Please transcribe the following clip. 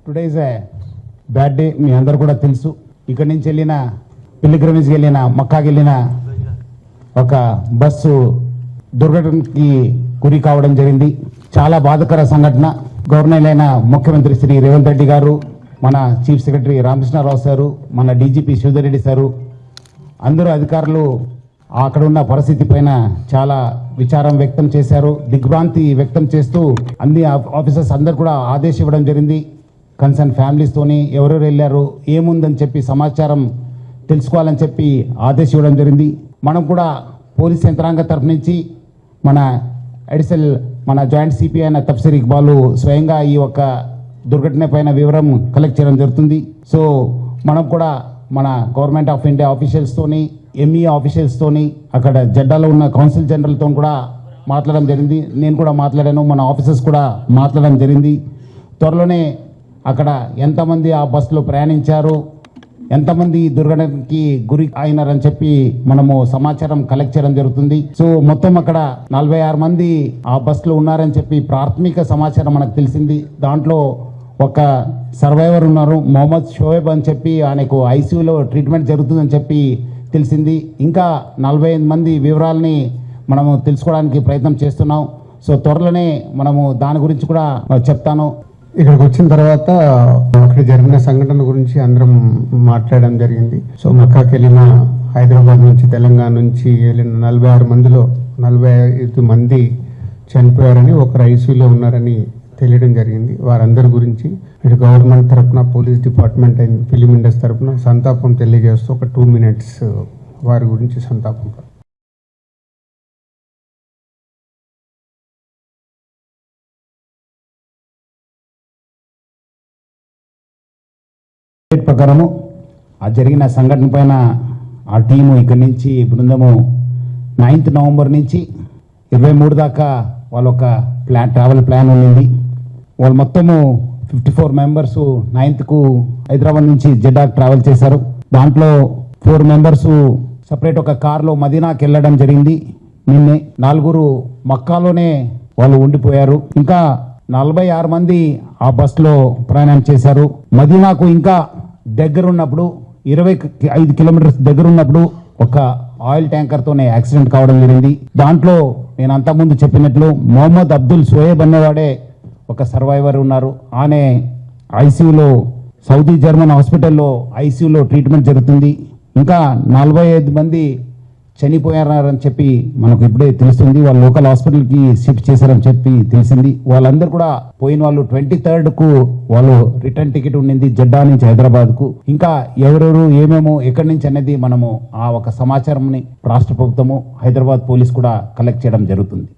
Today is a bad day. మీ అందరు కూడా తెలుసు. ఇక్కడి నుంచి వెళ్ళిన పిల్లిగ్రమేజ్కి వెళ్ళిన మక్కాకి వెళ్ళిన ఒక బస్సు దుర్ఘటనకి గురి కావడం జరిగింది. చాలా బాధాకర సంఘటన. గవర్నర్ అయిన ముఖ్యమంత్రి శ్రీ రేవంత్ రెడ్డి గారు, మన చీఫ్ సెక్రటరీ రామకృష్ణారావు సారు, మన డీజీపీ శ్రీధర్ రెడ్డి సారు, అందరూ అధికారులు అక్కడ ఉన్న పరిస్థితి పైన చాలా విచారం వ్యక్తం చేశారు, దిగ్భ్రాంతి వ్యక్తం చేస్తూ అన్ని ఆఫీసర్స్ అందరు కూడా ఆదేశం ఇవ్వడం జరిగింది. కన్సర్న్ ఫ్యామిలీస్తోని ఎవరెవరు వెళ్ళారు, ఏముందని చెప్పి సమాచారం తెలుసుకోవాలని చెప్పి ఆదేశం ఇవ్వడం జరిగింది. మనం కూడా పోలీస్ యంత్రాంగ తరఫు నుంచి మన జాయింట్ సిపి అయిన తఫ్సీర్ ఇక్బాల్ స్వయంగా ఈ యొక్క దుర్ఘటన పైన వివరం కలెక్ట్ చేయడం జరుగుతుంది. సో మనం కూడా మన గవర్నమెంట్ ఆఫ్ ఇండియా ఆఫీషియల్స్తోని, ఎంఈ ఆఫీషియల్స్తోని, అక్కడ జడ్డాలో ఉన్న కౌన్సిల్ జనరల్తో కూడా మాట్లాడడం జరిగింది. నేను కూడా మాట్లాడాను, మన ఆఫీసర్స్ కూడా మాట్లాడడం జరిగింది. త్వరలోనే అక్కడ ఎంతమంది ఆ బస్సులో ప్రయాణించారు, ఎంతమంది దుర్ఘటనకి గురి అయినారని చెప్పి మనము సమాచారం కలెక్ట్ చేయడం జరుగుతుంది. సో మొత్తం అక్కడ 46 మంది ఆ బస్సులో ఉన్నారని చెప్పి ప్రాథమిక సమాచారం మనకు తెలిసింది. దాంట్లో ఒక సర్వైవర్ ఉన్నారు, మొహమ్మద్ షోయబ్ అని చెప్పి, ఆయనకు ఐసీయూలో ట్రీట్మెంట్ జరుగుతుందని చెప్పి తెలిసింది. ఇంకా 45 మంది వివరాలని మనము తెలుసుకోవడానికి ప్రయత్నం చేస్తున్నాం. సో త్వరలోనే మనము దాని గురించి కూడా చెప్తాను. ఇక్కడికి వచ్చిన తర్వాత అక్కడ జరిగిన సంఘటన గురించి అందరం మాట్లాడడం జరిగింది. సో మక్కాకి వెళ్ళిన, హైదరాబాద్ నుంచి తెలంగాణ నుంచి వెళ్ళిన 46 మందిలో 45 మంది చనిపోయారని, ఒకరు ఐసీయూలో ఉన్నారని తెలియడం జరిగింది. వారందరి గురించి ఇటు గవర్నమెంట్ తరఫున, police department and film industry తరఫున సంతాపం తెలియజేస్తూ ఒక 2 minutes వారి గురించి సంతాపం. ప్రకారము ఆ జరిగిన సంఘటన పైన ఆ టీము ఇక్కడి నుంచి బృందము 9th నవంబర్ నుంచి 23 దాకా వాళ్ళ ఒక ట్రావెల్ ప్లాన్ ఉంది. వాళ్ళు మొత్తము 54 మెంబర్స్ 9th హైదరాబాద్ నుంచి జెడ్డాకు ట్రావెల్ చేశారు. దాంట్లో 4 మెంబర్స్ సపరేట్ ఒక కార్లో మదీనాకి వెళ్ళడం జరిగింది. నిన్నే 4 మక్కాలోనే వాళ్ళు ఉండిపోయారు. ఇంకా 46 మంది ఆ బస్సులో ప్రయాణం చేశారు. మదీనాకు ఇంకా దగ్గరున్నప్పుడు 25 కిలోమీటర్స్ దగ్గరున్నప్పుడు ఒక ఆయిల్ ట్యాంకర్తోనే యాక్సిడెంట్ కావడం జరిగింది. దాంట్లో నేను అంతకుముందు చెప్పినట్లు మొహమ్మద్ అబ్దుల్ షోయబ్ అనేవాడే ఒక సర్వైవర్ ఉన్నారు. ఆయన ఐసీయూలో, సౌదీ జర్మన్ హాస్పిటల్లో ఐసీయూలో ట్రీట్మెంట్ జరుగుతుంది. ఇంకా 45 మంది చనిపోయారని చెప్పి మనకు ఇప్పుడే తెలుస్తుంది. వాళ్ళు లోకల్ హాస్పిటల్కి షిఫ్ట్ చేశారని చెప్పి తెలిసింది. వాళ్ళందరూ కూడా పోయిన వాళ్ళు 23rd వాళ్ళు రిటర్న్ టికెట్ ఉండింది జెడ్డా నుంచి హైదరాబాద్కు. ఇంకా ఎవరెవరు ఏమేమో ఎక్కడి నుంచి అనేది మనము ఆ ఒక సమాచారంని రాష్ట్ర ప్రభుత్వము, హైదరాబాద్ పోలీస్ కూడా కలెక్ట్ చేయడం జరుగుతుంది.